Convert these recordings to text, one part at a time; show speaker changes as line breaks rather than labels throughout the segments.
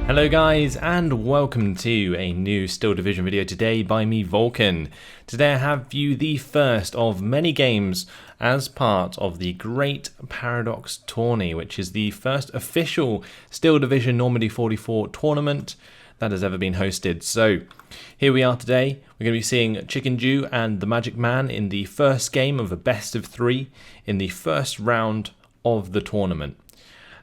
Hello guys, and welcome to a new Still Division video today by me, Vulcan. Today I have you the first of many games as part of the Great Paradox Tourney, which is the first official Still Division Normandy 44 tournament that has ever been hosted. So here we are today. We're going to be seeing ChickenDew and TheMagicMan in the first game of a best of 3 in the first round of the tournament.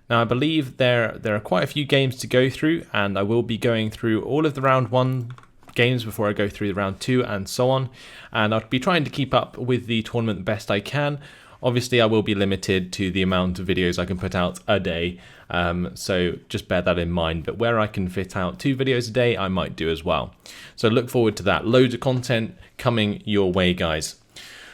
Now I believe there are quite a few games to go through, and I will be going through all of the round 1 games before I go through the round 2 and so on, and I'll be trying to keep up with the tournament the best I can. Obviously I will be limited to the amount of videos I can put out a day, so just bear that in mind, but where I can fit out 2 videos a day I might do as well. So look forward to that. Loads of content coming your way, guys.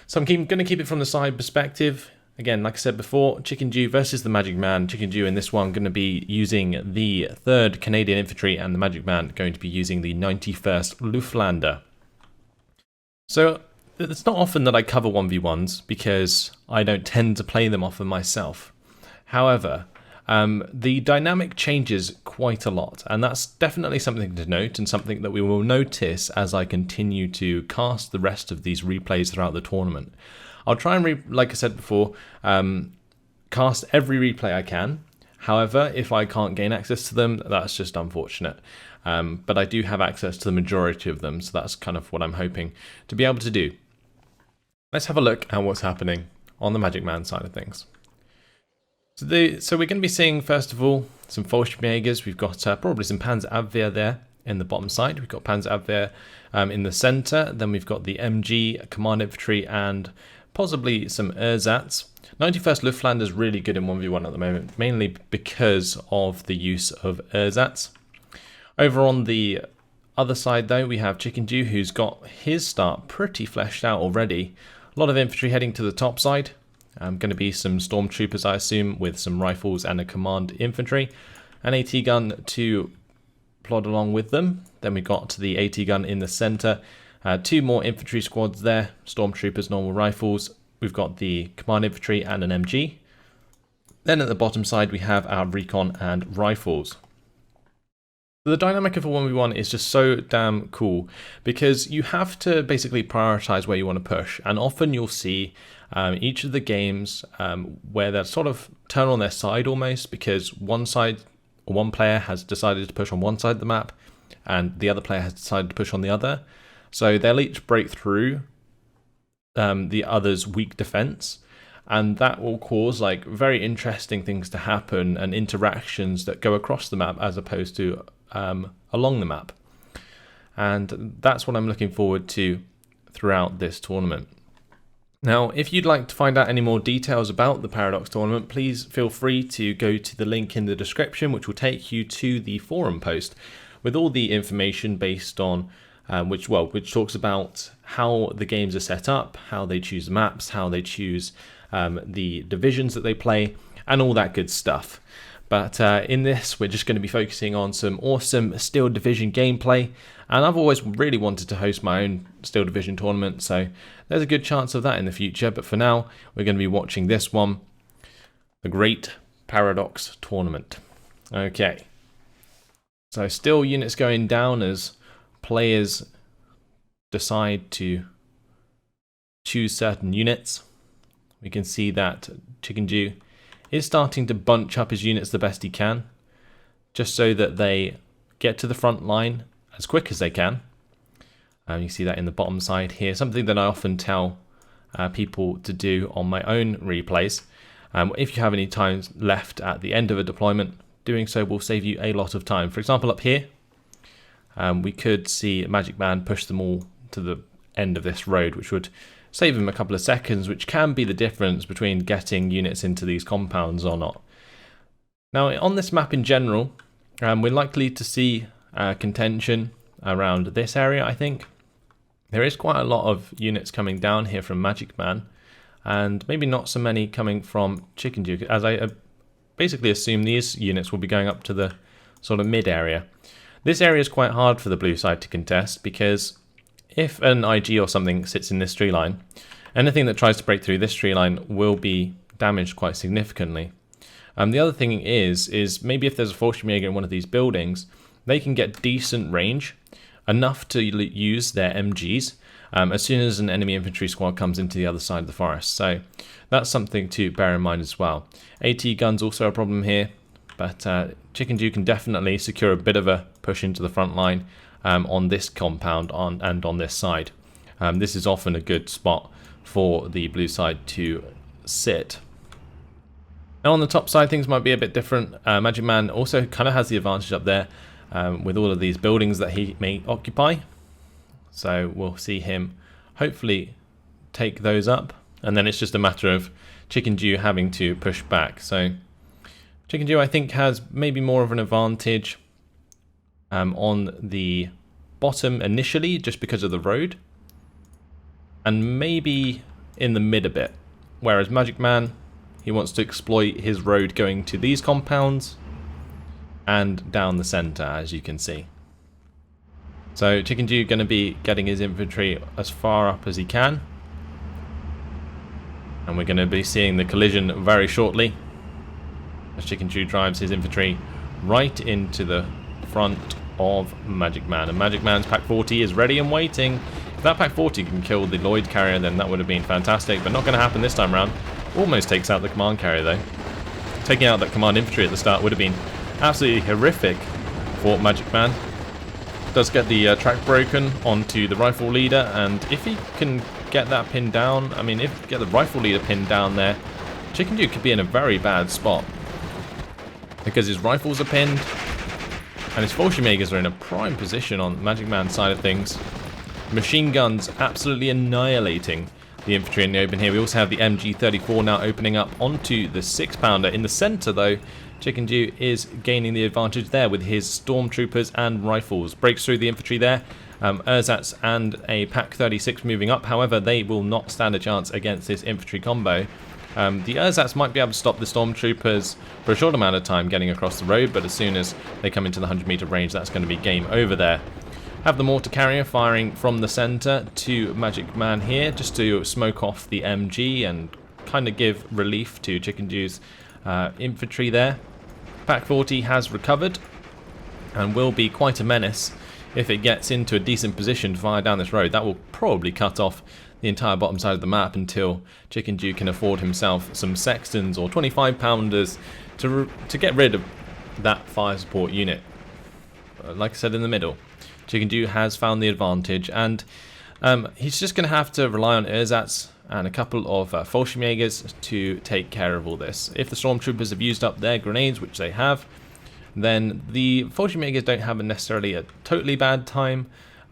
So I'm going to keep it from the side perspective. Again, like I said before, ChickenDew versus TheMagicMan. ChickenDew in this one going to be using the 3rd Canadian Infantry, and TheMagicMan going to be using the 91st Luftlander. So it's not often that I cover 1v1s because I don't tend to play them often myself. However, the dynamic changes quite a lot, and that's definitely something to note and something that we will notice as I continue to cast the rest of these replays throughout the tournament. I'll try and, like I said before, cast every replay I can. However, if I can't gain access to them, that's just unfortunate. But I do have access to the majority of them, so that's kind of what I'm hoping to be able to do. Let's have a look at what's happening on the TheMagicMan side of things. So we're going to be seeing, first of all, some Fallschirmjägers. We've got probably some Panzerabwehr there in the bottom side. We've got Panzerabwehr in the center. Then we've got the MG, Command Infantry, and possibly some Ersatz. 91st Luftlander is really good in 1v1 at the moment, mainly because of the use of Ersatz. Over on the other side, though, we have ChickenDew, who's got his start pretty fleshed out already. A lot of infantry heading to the top side. Going to be some stormtroopers, I assume, with some rifles and a command infantry. An AT gun to plod along with them. Then we got the AT gun in the center. 2 more infantry squads there, stormtroopers, normal rifles. We've got the command infantry and an MG. Then at the bottom side we have our recon and rifles. The dynamic of a 1v1 is just so damn cool because you have to basically prioritize where you want to push, and often you'll see each of the games where they're sort of turn on their side almost, because one player has decided to push on one side of the map and the other player has decided to push on the other. So they'll each break through the other's weak defense, and that will cause like very interesting things to happen and interactions that go across the map as opposed to along the map. And that's what I'm looking forward to throughout this tournament. Now, if you'd like to find out any more details about the Paradox tournament, please feel free to go to the link in the description, which will take you to the forum post with all the information based on which talks about how the games are set up, how they choose maps, how they choose the divisions that they play, and all that good stuff. But in this, we're just going to be focusing on some awesome Still Division gameplay, and I've always really wanted to host my own Still Division tournament, so there's a good chance of that in the future. But for now, we're going to be watching this one, the Great Paradox Tournament. Okay, so still units going down as players decide to choose certain units. We can see that ChickenDew is starting to bunch up his units the best he can, just so that they get to the front line as quick as they can. You see that in the bottom side here, something that I often tell people to do on my own replays. If you have any time left at the end of a deployment, doing so will save you a lot of time. For example, up here, we could see TheMagicMan push them all to the end of this road, which would save him a couple of seconds, which can be the difference between getting units into these compounds or not. Now, on this map in general, we're likely to see contention around this area, I think. There is quite a lot of units coming down here from TheMagicMan, and maybe not so many coming from ChickenDew, as I basically assume these units will be going up to the sort of mid area. This area is quite hard for the blue side to contest, because if an IG or something sits in this tree line, anything that tries to break through this tree line will be damaged quite significantly. The other thing is maybe if there's a Fallschirmjäger in one of these buildings, they can get decent range, enough to use their MGs as soon as an enemy infantry squad comes into the other side of the forest. So that's something to bear in mind as well. AT guns also a problem here, but ChickenDew can definitely secure a bit of a push into the front line on this compound and on this side. This is often a good spot for the blue side to sit. Now on the top side things might be a bit different. MagicMan also kind of has the advantage up there with all of these buildings that he may occupy. So we'll see him hopefully take those up, and then it's just a matter of ChickenDew having to push back. So ChickenDew I think has maybe more of an advantage on the bottom initially just because of the road, and maybe in the mid a bit, whereas MagicMan, he wants to exploit his road going to these compounds and down the center, as you can see. So ChickenDew going to be getting his infantry as far up as he can, and we're going to be seeing the collision very shortly as ChickenDew drives his infantry right into the front of MagicMan. And MagicMan's Pack 40 is ready and waiting. If that Pack 40 can kill the Lloyd carrier, then that would have been fantastic, but not going to happen this time around. Almost takes out the command carrier though. Taking out that command infantry at the start would have been absolutely horrific for MagicMan. Does get the track broken onto the rifle leader, and if he can get that pinned down, I mean, if you get the rifle leader pinned down there, ChickenDew could be in a very bad spot because his rifles are pinned and his Fallschirmjägers are in a prime position on MagicMan's side of things. Machine guns absolutely annihilating the infantry in the open here. We also have the MG34 now opening up onto the 6-pounder. In the center though, ChickenDew is gaining the advantage there with his stormtroopers and rifles. Breaks through the infantry there. Ersatz and a Pack 36 moving up. However, they will not stand a chance against this infantry combo. The Ersatz might be able to stop the stormtroopers for a short amount of time getting across the road, but as soon as they come into the 100-meter range, that's going to be game over there. Have the mortar carrier firing from the center to MagicMan here, just to smoke off the MG and kind of give relief to ChickenDew's infantry there. Pack 40 has recovered and will be quite a menace if it gets into a decent position to fire down this road. That will probably cut off the entire bottom side of the map until ChickenDew can afford himself some Sextons or 25-pounders to get rid of that fire support unit. Like I said in the middle, ChickenDew has found the advantage, and he's just going to have to rely on Ersatz and a couple of Fallschirmjägers to take care of all this. If the Stormtroopers have used up their grenades, which they have, then the Fallschirmjägers don't have necessarily a totally bad time,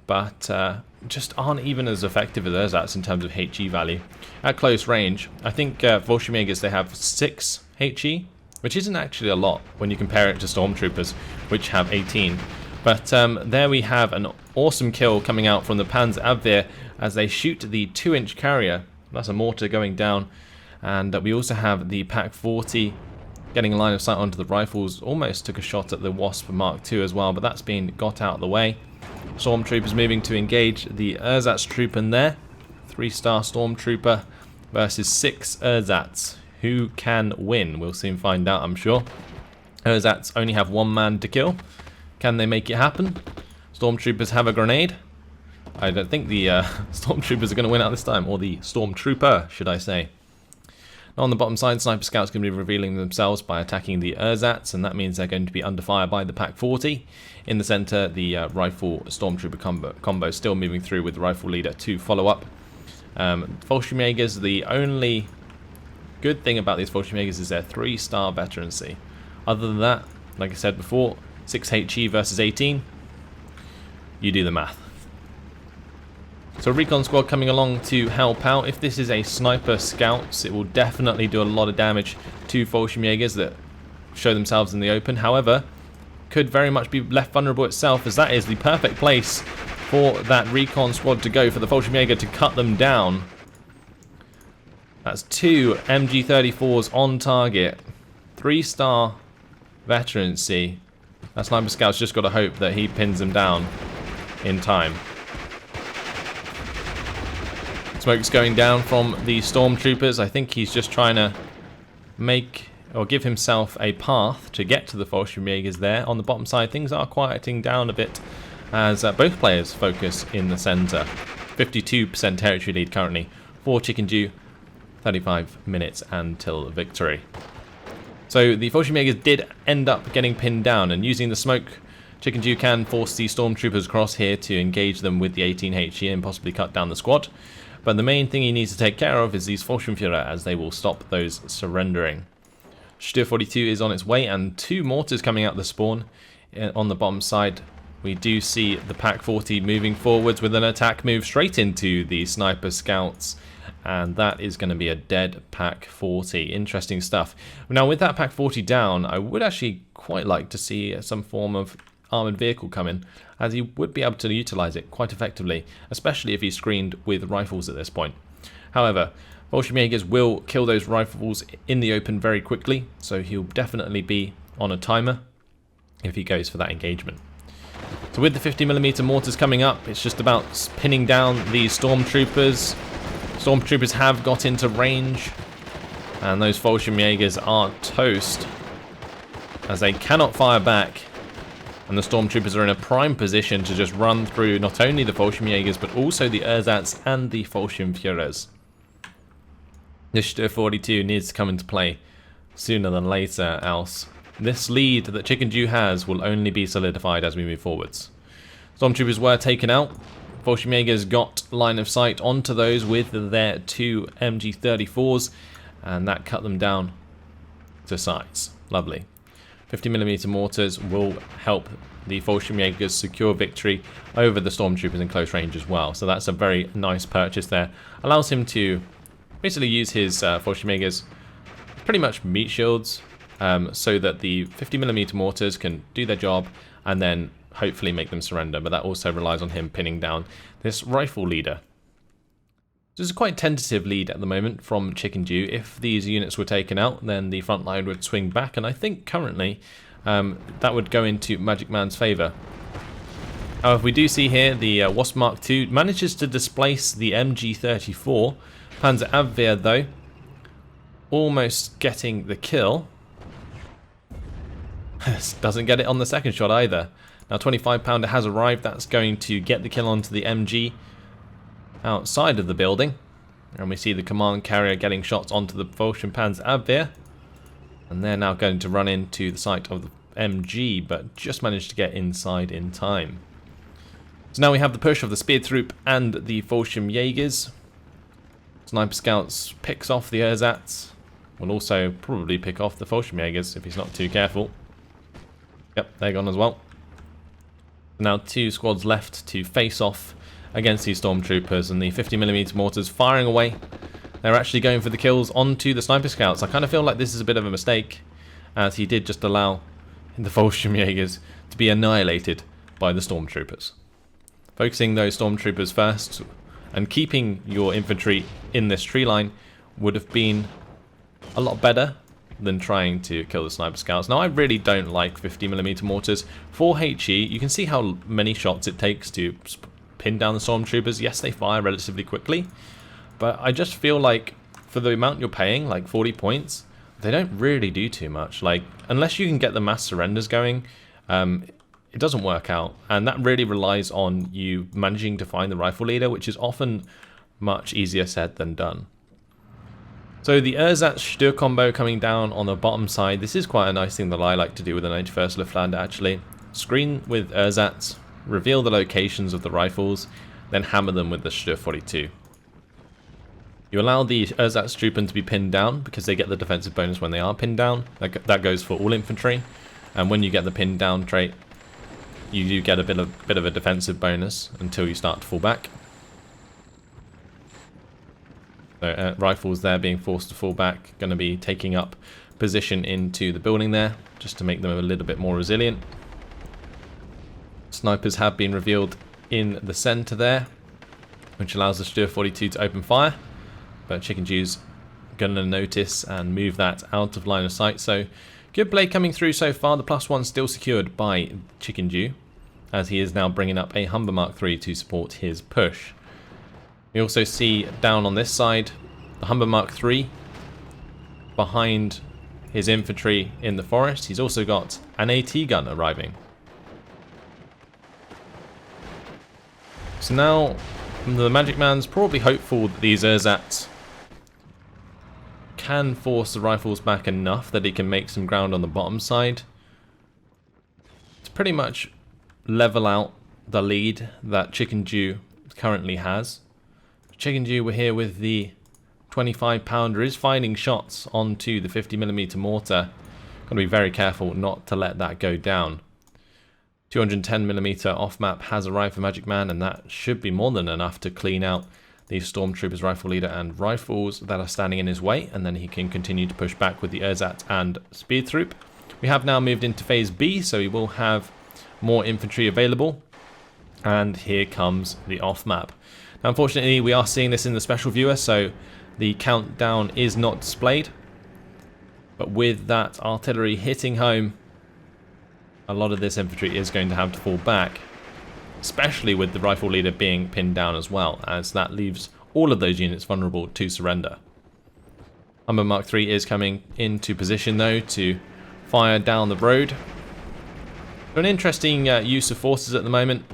but just aren't even as effective as Ersatz in terms of HE value. At close range, I think Fallschirmjägers, they have 6 HE, which isn't actually a lot when you compare it to Stormtroopers, which have 18. But there we have an awesome kill coming out from the Panzer Abwehr as they shoot the 2-inch carrier. That's a mortar going down. And we also have the Pack 40 getting a line of sight onto the rifles. Almost took a shot at the Wasp Mark II as well, but that's been got out of the way. Stormtroopers moving to engage the Ersatz troop in there. 3-star Stormtrooper versus 6 Ersatz. Who can win? We'll soon find out, I'm sure. Ersatz only have 1 man to kill. Can they make it happen? Stormtroopers have a grenade. I don't think the Stormtroopers are going to win out this time, or the Stormtrooper, should I say. Now on the bottom side, Sniper Scouts going to be revealing themselves by attacking the Ersatz, and that means they're going to be under fire by the Pack 40. In the center, the Rifle Stormtrooper combo still moving through with the Rifle Leader to follow up. Fallschirmjägers, the only good thing about these Fallschirmjägers is their 3-star veterancy. Other than that, like I said before, 6 HE versus 18. You do the math. So recon squad coming along to help out. If this is a Sniper Scouts, it will definitely do a lot of damage to Fallschirmjägers that show themselves in the open. However, could very much be left vulnerable itself, as that is the perfect place for that recon squad to go, for the Fallschirmjäger to cut them down. That's 2 MG34s on target. 3-star veterancy. That Sniper Scout's just got to hope that he pins them down in time. Smoke's going down from the Stormtroopers. I think he's just trying to make or give himself a path to get to the Fallschirmjägers there. On the bottom side, things are quieting down a bit as both players focus in the centre. 52% territory lead currently for ChickenDew. 35 minutes until victory. So the Fallschirmjägers did end up getting pinned down, and using the smoke, ChickenDew can force the stormtroopers across here to engage them with the 18HE and possibly cut down the squad. But the main thing he needs to take care of is these Fallschirmführer, as they will stop those surrendering. Stür 42 is on its way, and 2 mortars coming out the spawn. On the bottom side, we do see the Pack 40 moving forwards with an attack move straight into the sniper scouts. And that is going to be a dead Pack 40. Interesting stuff. Now, with that Pack 40 down, I would actually quite like to see some form of armoured vehicle come in, as he would be able to utilise it quite effectively, especially if he's screened with rifles at this point. However, Fallschirmjägers will kill those rifles in the open very quickly, so he'll definitely be on a timer if he goes for that engagement. So with the 50mm mortars coming up, it's just about pinning down these stormtroopers. Stormtroopers have got into range, and those Fallschirmjägers are toast, as they cannot fire back. And the Stormtroopers are in a prime position to just run through not only the Fallschirmjägers, but also the Ersatz and the Fallschirmführers. This Stür 42 needs to come into play sooner than later, else this lead that ChickenDew has will only be solidified as we move forwards. Stormtroopers were taken out. Fallschirmjägers got line of sight onto those with their 2 MG34s, and that cut them down to size. Lovely. 50mm mortars will help the Fallschirmjägers secure victory over the Stormtroopers in close range as well. So that's a very nice purchase there. Allows him to basically use his Fallschirmjägers pretty much meat shields, so that the 50mm mortars can do their job and then hopefully make them surrender. But that also relies on him pinning down this rifle leader. This is a quite tentative lead at the moment from ChickenDew. If these units were taken out, then the front line would swing back, and I think currently that would go into Magic Man's favour. However, we do see here the Wasp Mark II manages to displace the MG34. Panzer Abwehr, though, almost getting the kill. Doesn't get it on the second shot either. Now 25 pounder has arrived. That's going to get the kill onto the MG outside of the building, and we see the command carrier getting shots onto the Fallschirmpanzer Abwehr, and they're now going to run into the site of the MG, but just managed to get inside in time. So now we have the push of the Speertroop and the Fallschirmjägers. Sniper Scouts picks off the Ersatz, will also probably pick off the Fallschirmjägers if he's not too careful. Yep, they're gone as well. Now 2 squads left to face off against these Stormtroopers, and the 50mm mortars firing away. They're actually going for the kills onto the Sniper Scouts. I kind of feel like this is a bit of a mistake, as he did just allow the Fallschirmjägers to be annihilated by the Stormtroopers. Focusing those Stormtroopers first and keeping your infantry in this tree line would have been a lot better than trying to kill the Sniper Scouts. Now, I really don't like 50mm mortars. 4HE, you can see how many shots it takes to pin down the Stormtroopers. Yes, they fire relatively quickly, but I just feel like for the amount you're paying, like 40 points, they don't really do too much. Like, unless you can get the mass surrenders going, it doesn't work out, and that really relies on you managing to find the rifle leader, which is often much easier said than done. So the Ersatz Stür combo coming down on the bottom side. This is quite a nice thing that I like to do with the 91st Luftland, actually. Screen with Ersatz, reveal the locations of the rifles, then hammer them with the Stür 42. You allow the Ersatz Truppen to be pinned down because they get the defensive bonus when they are pinned down. That goes for all infantry, and when you get the pinned down trait, you do get a bit of a defensive bonus until you start to fall back. So rifles there being forced to fall back, going to be taking up position into the building there, just to make them a little bit more resilient. Snipers have been revealed in the centre there, which allows the Stür 42 to open fire, but ChickenDew's going to notice and move that out of line of sight. So good play coming through so far. The +1 still secured by ChickenDew, as he is now bringing up a Humber Mark III to support his push. We also see down on this side the Humber Mark III behind his infantry in the forest. He's also got an AT gun arriving. So now the Magic Man's probably hopeful that these ersatz can force the rifles back enough that he can make some ground on the bottom side to pretty much level out the lead that ChickenDew currently has. ChickenDew, we're here with the 25 pounder, is finding shots onto the 50mm mortar. Got to be very careful not to let that go down. 210mm off map has arrived for Magic Man, and that should be more than enough to clean out the Stormtrooper's rifle leader and rifles that are standing in his way, and then he can continue to push back with the ersatz and speed troop. We have now moved into phase B, so he will have more infantry available, and here comes the off map. Now, unfortunately, we are seeing this in the special viewer, so the countdown is not displayed, but with that artillery hitting home, a lot of this infantry is going to have to fall back, especially with the rifle leader being pinned down as well, as that leaves all of those units vulnerable to surrender. Humber Mark III is coming into position though to fire down the road. So an interesting use of forces at the moment,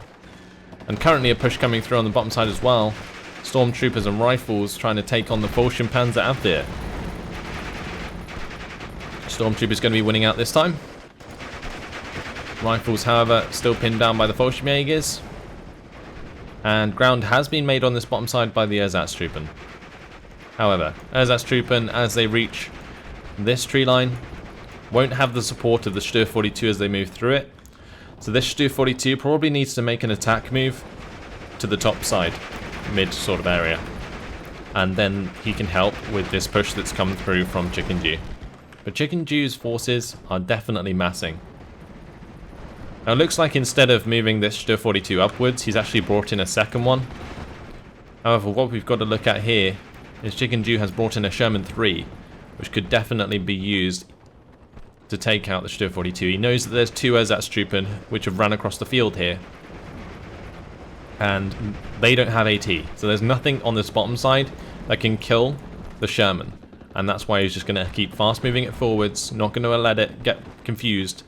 and currently a push coming through on the bottom side as well. Stormtroopers and rifles trying to take on the Fallschirmpanzer Abwehr. Stormtroopers going to be winning out this time. Rifles, however, still pinned down by the Fallschirmjägers. And ground has been made on this bottom side by the Ersatztruppen. However, Ersatztruppen, as they reach this tree line, won't have the support of the Stur 42 as they move through it. So this Stur 42 probably needs to make an attack move to the top side, mid sort of area. And then he can help with this push that's come through from ChickenDew. But ChickenDew's forces are definitely massing. Now it looks like instead of moving this Stur 42 upwards, he's actually brought in a second one. However, what we've got to look at here is ChickenDew has brought in a Sherman 3, which could definitely be used to take out the Stur 42. He knows that there's two Ersatztruppen which have run across the field here, and they don't have AT, so there's nothing on this bottom side that can kill the Sherman, and that's why he's just going to keep fast moving it forwards, not going to let it get confused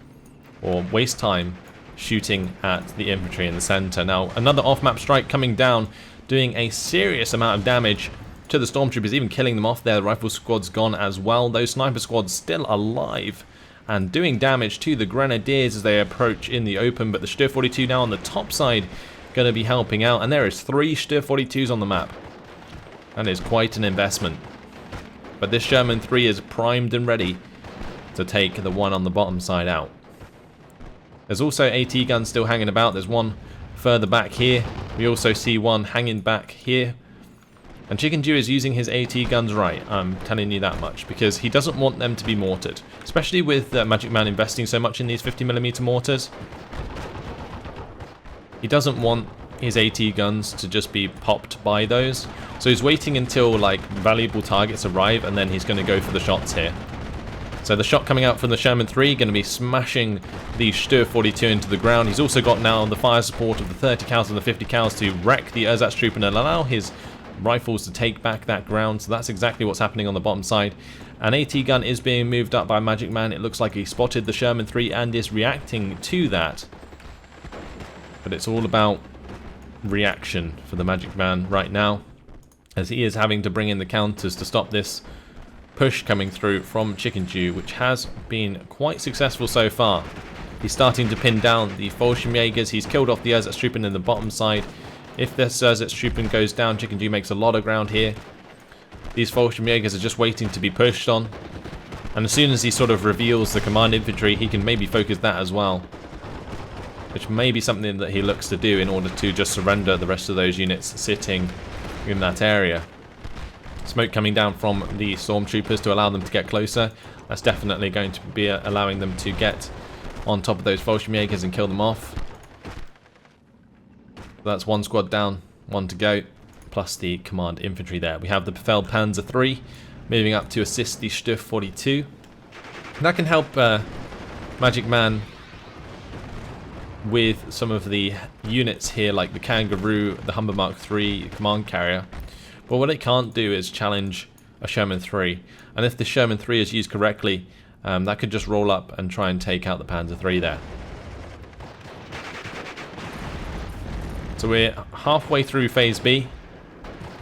or waste time shooting at the infantry in the center. Now another off-map strike coming down, doing a serious amount of damage to the Stormtroopers, even killing them off there. The rifle squad's gone as well. Those sniper squads still alive and doing damage to the Grenadiers as they approach in the open, but the Stur 42 now on the top side going to be helping out, and there is 3 Stur 42s on the map. That is quite an investment. But this Sherman 3 is primed and ready to take the one on the bottom side out. There's also AT guns still hanging about. There's one further back here. We also see one hanging back here. And ChickenDew is using his AT guns right, I'm telling you that much, because he doesn't want them to be mortared. Especially with Magic Man investing so much in these 50mm mortars. He doesn't want his AT guns to just be popped by those. So he's waiting until like valuable targets arrive, and then he's going to go for the shots here. So the shot coming out from the Sherman 3 going to be smashing the Stur 42 into the ground. He's also got now the fire support of the 30 cals and the 50 cals to wreck the Ersatztruppen and allow his rifles to take back that ground. So that's exactly what's happening on the bottom side. An AT gun is being moved up by Magic Man. It looks like he spotted the Sherman 3 and is reacting to that. But it's all about reaction for the Magic Man right now, as he is having to bring in the counters to stop this push coming through from ChickenDew, which has been quite successful so far. He's starting to pin down the Fallschirmjägers. He's killed off the Ersatztruppen in the bottom side. If this Ersatztruppen goes down, ChickenDew makes a lot of ground here. These Fallschirmjägers are just waiting to be pushed on, and as soon as he sort of reveals the command infantry, he can maybe focus that as well, which may be something that he looks to do in order to just surrender the rest of those units sitting in that area. Smoke coming down from the Stormtroopers to allow them to get closer. That's definitely going to be allowing them to get on top of those Fallschirmjägers and kill them off. That's one squad down, one to go, plus the command infantry there. We have the Befehl Panzer III moving up to assist the Stur 42. And that can help Magic Man with some of the units here, like the Kangaroo, the Humber Mark III command carrier. But what it can't do is challenge a Sherman 3. And if the Sherman 3 is used correctly that could just roll up and try and take out the Panzer III there. So we're halfway through Phase B,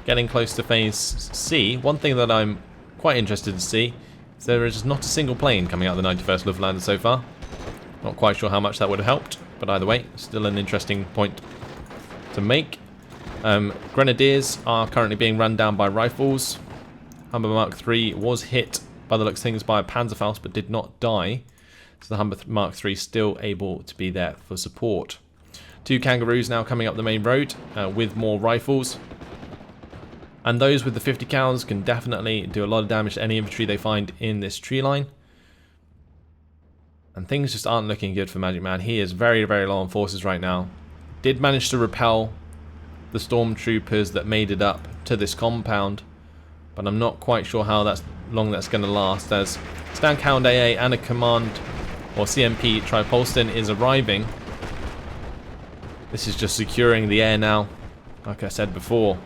getting close to Phase C. One thing that I'm quite interested to see is there is not a single plane coming out of the 91st Luftlandde so far. Not quite sure how much that would have helped, but either way, still an interesting point to make. Grenadiers are currently being run down by rifles. Humber Mark III was hit by the looks of things by a Panzerfaust but did not die. So the Humber Mark III still able to be there for support. 2 Kangaroos now coming up the main road with more rifles. And those with the 50 cals can definitely do a lot of damage to any infantry they find in this tree line. And things just aren't looking good for Magic Man. He is very, very low on forces right now. Did manage to repel the stormtroopers that made it up to this compound, but I'm not quite sure how long that's going to last, as Staghound AA and a command or CMP Tripolston is arriving. This is just securing the air now. Like I said before,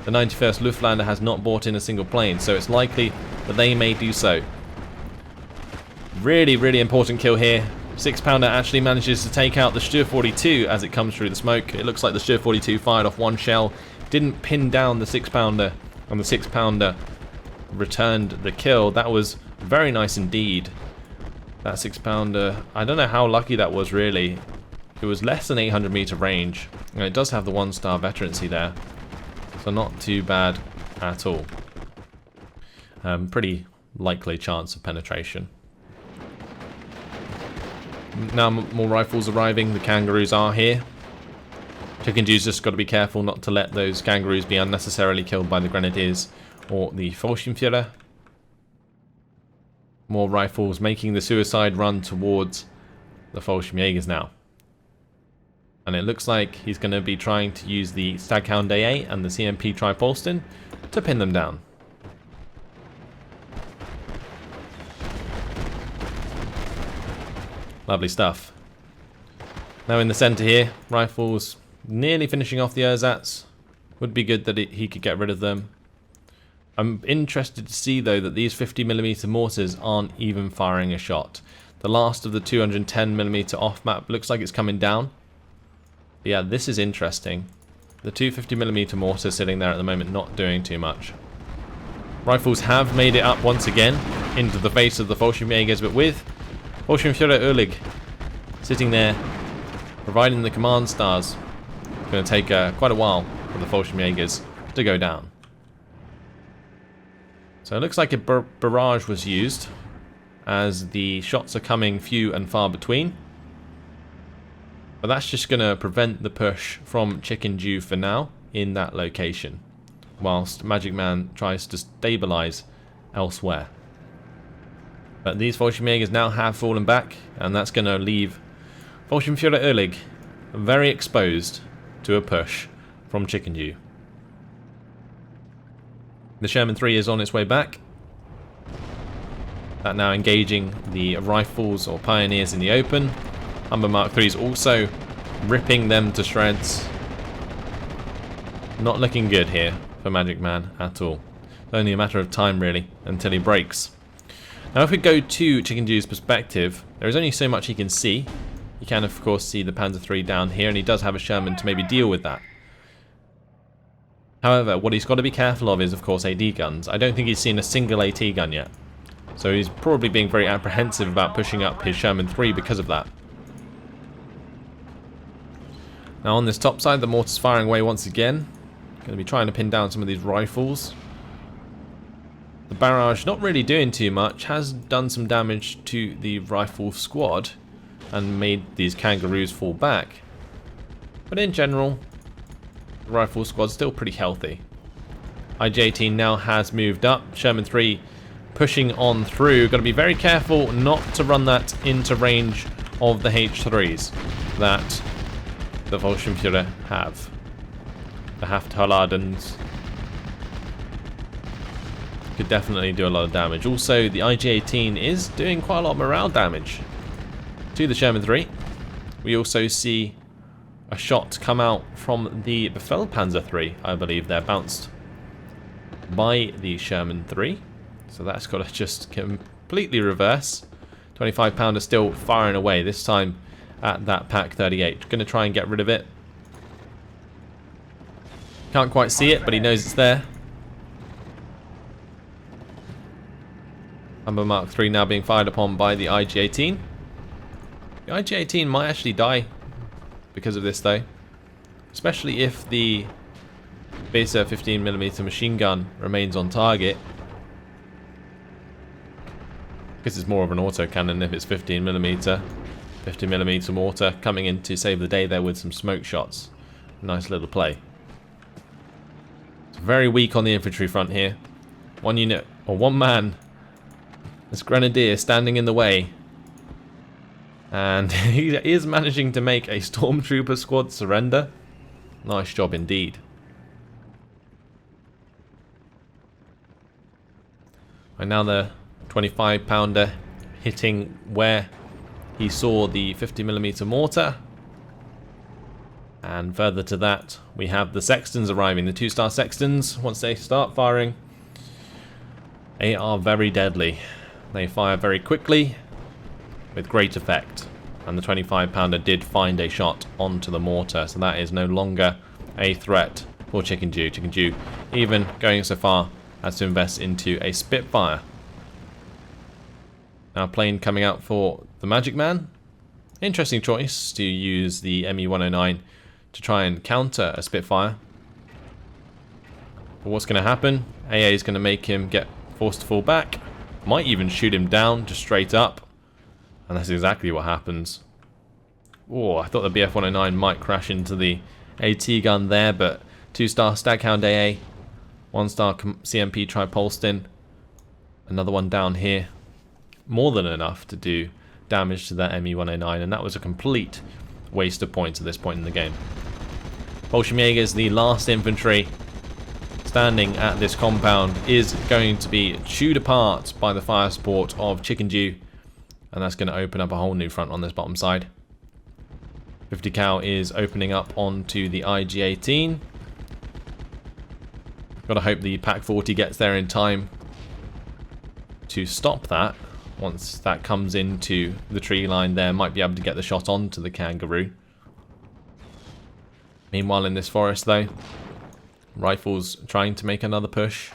the 91st Luftlandde has not brought in a single plane, so it's likely that they may do so. Really, really important kill here. 6-pounder actually manages to take out the Stur 42 as it comes through the smoke. It looks like the Stur 42 fired off one shell, didn't pin down the 6-pounder, and the 6-pounder returned the kill. That was very nice indeed. That 6-pounder, I don't know how lucky that was really. It was less than 800 meter range, and it does have the 1-star veterancy there, so not too bad at all. Pretty likely chance of penetration. Now more rifles arriving. The Kangaroos are here. ChickenDew's just got to be careful not to let those Kangaroos be unnecessarily killed by the Grenadiers or the Fallschirmjäger. More rifles making the suicide run towards the Fallschirmjägers now. And it looks like he's going to be trying to use the Staghound AA and the CMP Tripolston to pin them down. Lovely stuff. Now in the centre here, rifles nearly finishing off the ersatz. Would be good that he could get rid of them. I'm interested to see though that these 50mm mortars aren't even firing a shot. The last of the 210mm off map looks like it's coming down. But yeah, this is interesting. The 250mm mortars sitting there at the moment not doing too much. Rifles have made it up once again into the face of the Fallschirmjägers, but with Fallschirmjäger Ulig sitting there providing the command stars. It's going to take quite a while for the Fallschirmjägers to go down. So it looks like a barrage was used, as the shots are coming few and far between. But that's just going to prevent the push from ChickenDew for now in that location, whilst Magic Man tries to stabilize elsewhere. But these Fallschirmjägers now have fallen back, and that's going to leave Fallschirmjäger Ulig very exposed to a push from ChickenDew. The Sherman 3 is on its way back. That now engaging the rifles or pioneers in the open. Humber Mark III is also ripping them to shreds. Not looking good here for Magic Man at all. It's only a matter of time really until he breaks. Now if we go to ChickenDew's perspective, there is only so much he can see. You can of course see the Panzer III down here, and he does have a Sherman to maybe deal with that. However, what he's got to be careful of is of course AD guns. I don't think he's seen a single AT gun yet. So he's probably being very apprehensive about pushing up his Sherman 3 because of that. Now on this top side, the mortar's firing away once again. Going to be trying to pin down some of these rifles. The barrage not really doing too much, has done some damage to the rifle squad and made these Kangaroos fall back. But in general, the rifle squad's still pretty healthy. IG-18 now has moved up. Sherman 3 pushing on through. Got to be very careful not to run that into range of the H3s that the Fallschirmjäger have. The Hafthaladens could definitely do a lot of damage. Also, the IG-18 is doing quite a lot of morale damage to the Sherman 3. We also see a shot come out from the Befehlpanzer 3, I believe they're bounced by the Sherman 3. So that's got to just completely reverse. 25 pounder still firing away, this time at that Pack 38. Going to try and get rid of it. Can't quite see it, but he knows it's there. Humber Mark 3 now being fired upon by the IG-18. The IG-18 might actually die because of this though. Especially if the Besa 15mm machine gun remains on target. Because it's more of an autocannon if it's 15mm. 50mm mortar coming in to save the day there with some smoke shots. Nice little play. It's very weak on the infantry front here. One unit, or one man. This grenadier standing in the way. And he is managing to make a stormtrooper squad surrender. Nice job indeed. And now the 25 pounder hitting where he saw the 50mm mortar. And further to that, we have the Sextons arriving. The 2-star Sextons, once they start firing, they are very deadly. They fire very quickly with great effect. And the 25 pounder did find a shot onto the mortar, so that is no longer a threat for ChickenDew. ChickenDew even going so far as to invest into a Spitfire. Now plane coming out for the Magic Man. Interesting choice to use the ME-109 to try and counter a Spitfire. But what's going to happen? AA is going to make him get forced to fall back. Might even shoot him down just straight up. And that's exactly what happens. Oh, I thought the BF-109 might crash into the AT gun there, but 2-star Staghound AA, 1-star CMP Tripolston, another one down here. More than enough to do damage to that ME-109, and that was a complete waste of points at this point in the game. Fallschirmjägers, the last infantry standing at this compound, is going to be chewed apart by the fire support of ChickenDew. And that's going to open up a whole new front on this bottom side. 50 cal is opening up onto the IG-18. Gotta hope the Pack 40 gets there in time to stop that. Once that comes into the tree line there, might be able to get the shot onto the Kangaroo. Meanwhile in this forest though, Rifles trying to make another push.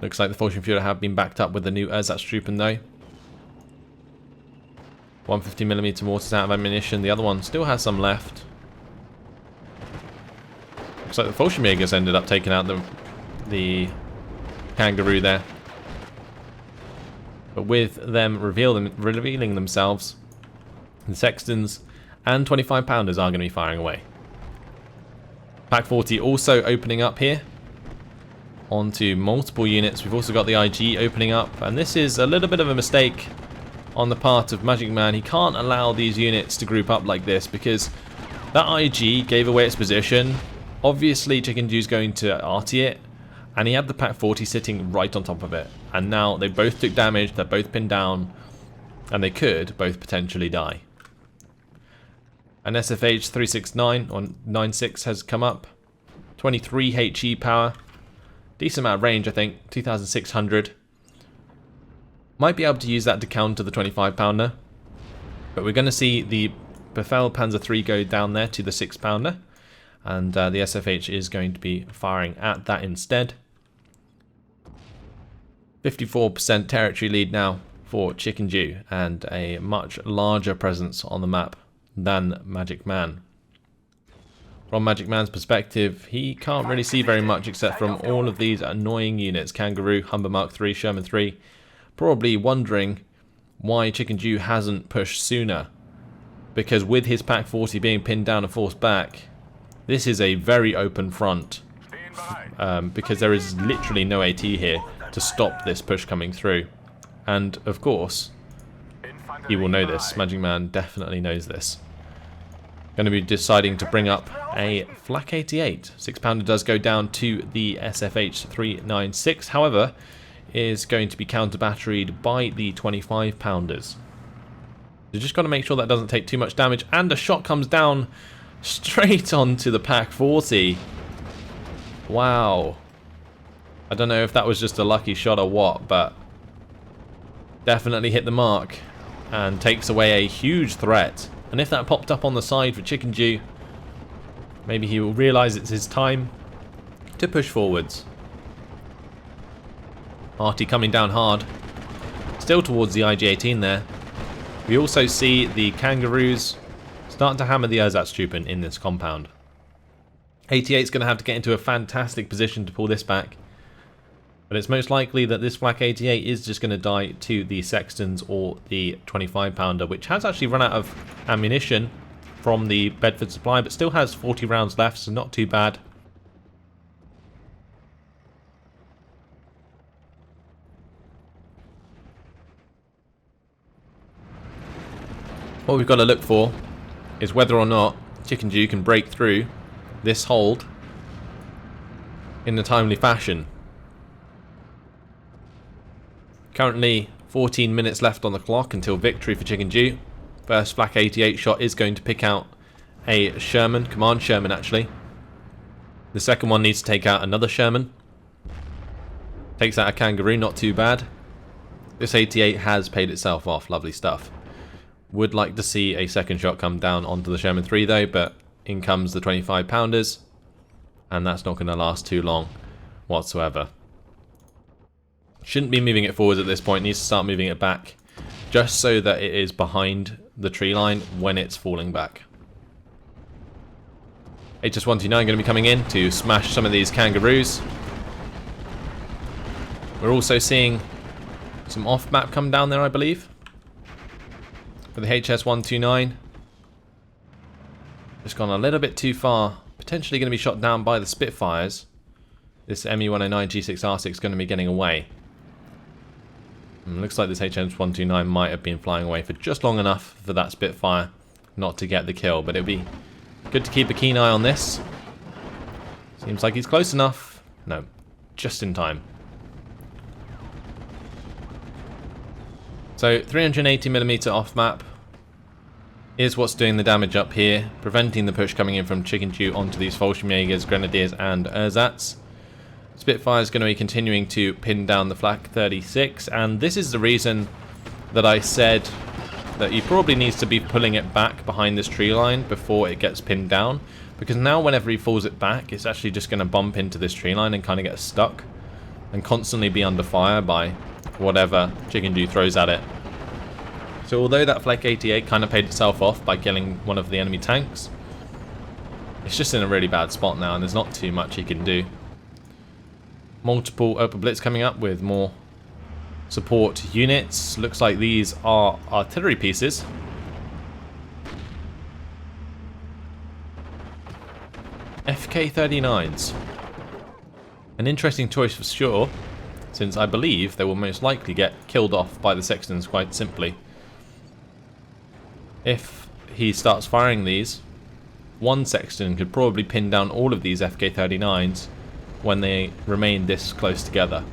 Looks like the Fallschirmjäger have been backed up with the new Ersatztruppen though. 150mm mortars out of ammunition. The other one still has some left. Looks like the Fallschirmjägers ended up taking out the Kangaroo there. But with them revealing themselves, the Sextons and 25 pounders are going to be firing away. Pack 40 also opening up here onto multiple units. We've also got the IG opening up, and this is a little bit of a mistake on the part of Magic Man. He can't allow these units to group up like this because that IG gave away its position. Obviously ChickenDew's going to arty it, and he had the Pack 40 sitting right on top of it, and now they both took damage, they're both pinned down, and they could both potentially die. An SFH 369 or 96 has come up. 23 HE power. Decent amount of range, I think. 2600. Might be able to use that to counter the 25 pounder. But we're going to see the Befehl Panzer III go down there to the 6 pounder. And the SFH is going to be firing at that instead. 54% territory lead now for ChickenDew, and a much larger presence on the map than Magic Man. From Magic Man's perspective, he can't really see very much except from all of these annoying units. Kangaroo, Humber Mark 3, Sherman 3. Probably wondering why ChickenDew hasn't pushed sooner. Because with his Pack 40 being pinned down and forced back, this is a very open front. Because there is literally no AT here to stop this push coming through. And of course, he will know this. Magic Man definitely knows this. Going to be deciding to bring up a Flak 88. 6 pounder does go down to the SFH 396. However, is going to be counter batteried by the 25 pounders. You just got to make sure that doesn't take too much damage. And a shot comes down straight onto the Pack 40. Wow. I don't know if that was just a lucky shot or what, but definitely hit the mark and takes away a huge threat. And if that popped up on the side for ChickenDew, maybe he will realise it's his time to push forwards. Artie coming down hard. Still towards the IG-18 there. We also see the kangaroos start to hammer the Ersatztruppen in this compound. 88's going to have to get into a fantastic position to pull this back. But it's most likely that this Flak 88 is just going to die to the Sextons or the 25 pounder, which has actually run out of ammunition from the Bedford supply, but still has 40 rounds left, so not too bad. What we've got to look for is whether or not ChickenDew can break through this hold in a timely fashion. Currently 14 minutes left on the clock until victory for ChickenDew. First Flak 88 shot is going to pick out a Sherman, Command Sherman actually. The second one needs to take out another Sherman. Takes out a Kangaroo, not too bad. This 88 has paid itself off, lovely stuff. Would like to see a second shot come down onto the Sherman 3 though, but in comes the 25 pounders, and that's not going to last too long whatsoever. Shouldn't be moving it forwards at this point, needs to start moving it back, just so that it is behind the tree line when it's falling back. HS-129 going to be coming in to smash some of these kangaroos. We're also seeing some off-map come down there, I believe, for the HS-129. Just gone a little bit too far. Potentially going to be shot down by the Spitfires. This ME-109 G6R6 is going to be getting away. Looks like this HS-129 might have been flying away for just long enough for that Spitfire not to get the kill, but it'll be good to keep a keen eye on this. Seems like he's close enough. No, just in time. So 380mm off map is what's doing the damage up here, preventing the push coming in from ChickenDew onto these Fallschirmjägers, Grenadiers and Ersatz. Spitfire is going to be continuing to pin down the Flak 36, and this is the reason that I said that he probably needs to be pulling it back behind this tree line before it gets pinned down, because now whenever he falls it back, it's actually just going to bump into this tree line and kind of get stuck and constantly be under fire by whatever ChickenDew throws at it. So although that Flak 88 kind of paid itself off by killing one of the enemy tanks, it's just in a really bad spot now and there's not too much he can do. Multiple Opel Blitz coming up with more support units. Looks like these are artillery pieces. FK-39s. An interesting choice for sure, since I believe they will most likely get killed off by the Sextons quite simply. If he starts firing these, one Sexton could probably pin down all of these FK-39s when they remain this close together.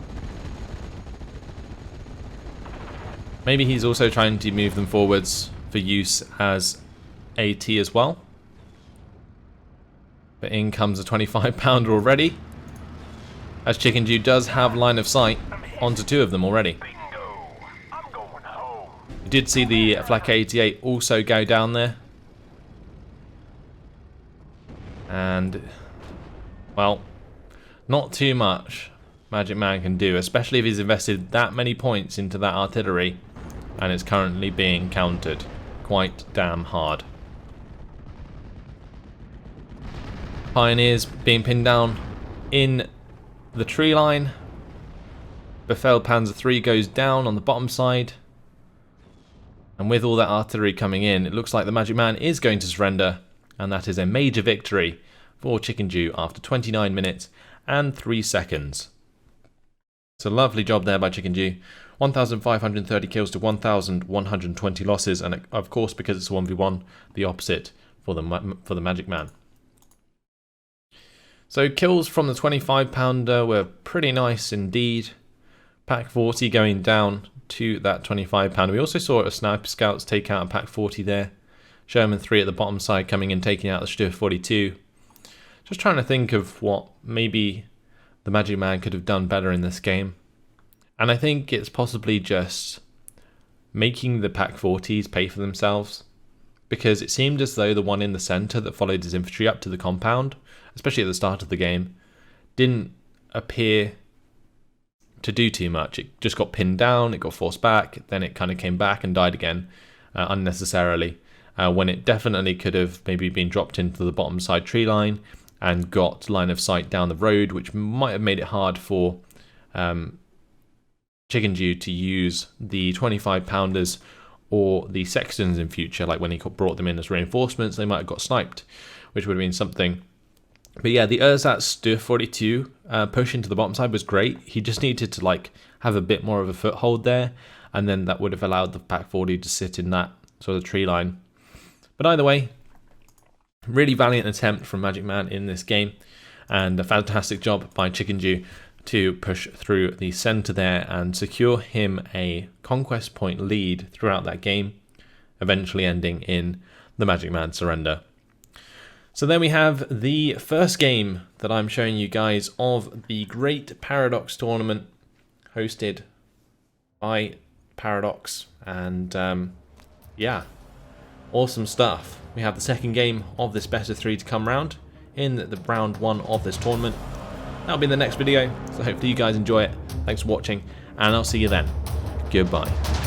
Maybe he's also trying to move them forwards for use as AT as well. But in comes a 25 pounder already, as ChickenDew does have line of sight onto two of them already. You did see the Flak 88 also go down there. And, well, not too much Magic Man can do, especially if he's invested that many points into that artillery and it's currently being countered quite damn hard. Pioneers being pinned down in the tree line. Befehl Panzer III goes down on the bottom side. And with all that artillery coming in, it looks like the Magic Man is going to surrender, and that is a major victory for ChickenDew after 29 minutes and 3 seconds. It's a lovely job there by ChickenDew. 1,530 kills to 1,120 losses, and of course, because it's a 1v1, the opposite for the Magic Man. So kills from the 25 pounder were pretty nice indeed. Pack 40 going down to that 25 pounder. We also saw a Sniper Scouts take out a Pack 40 there. Sherman 3 at the bottom side coming in, taking out the Stuhr 42. Just trying to think of what maybe the Magic Man could have done better in this game. And I think it's possibly just making the Pack 40s pay for themselves, because it seemed as though the one in the center that followed his infantry up to the compound, especially at the start of the game, didn't appear to do too much. It just got pinned down, it got forced back, then it kind of came back and died again unnecessarily, when it definitely could have maybe been dropped into the bottom side tree line and got line of sight down the road, which might have made it hard for ChickenDew to use the 25 pounders or the sextons in future. Like when he brought them in as reinforcements, they might have got sniped, which would have been something. But yeah, the Ersatz Stu 42 push into the bottom side was great. He just needed to like have a bit more of a foothold there, and then that would have allowed the Pack 40 to sit in that sort of tree line. But either way, really valiant attempt from MagicMan in this game, and a fantastic job by ChickenDew to push through the center there and secure him a conquest point lead throughout that game, eventually ending in the MagicMan surrender. So then we have the first game that I'm showing you guys of the Great Paradox Tournament, hosted by Paradox, and yeah, awesome stuff. We have the second game of this best of 3 to come round in the round 1 of this tournament. That'll be in the next video, so hopefully you guys enjoy it. Thanks for watching, and I'll see you then. Goodbye.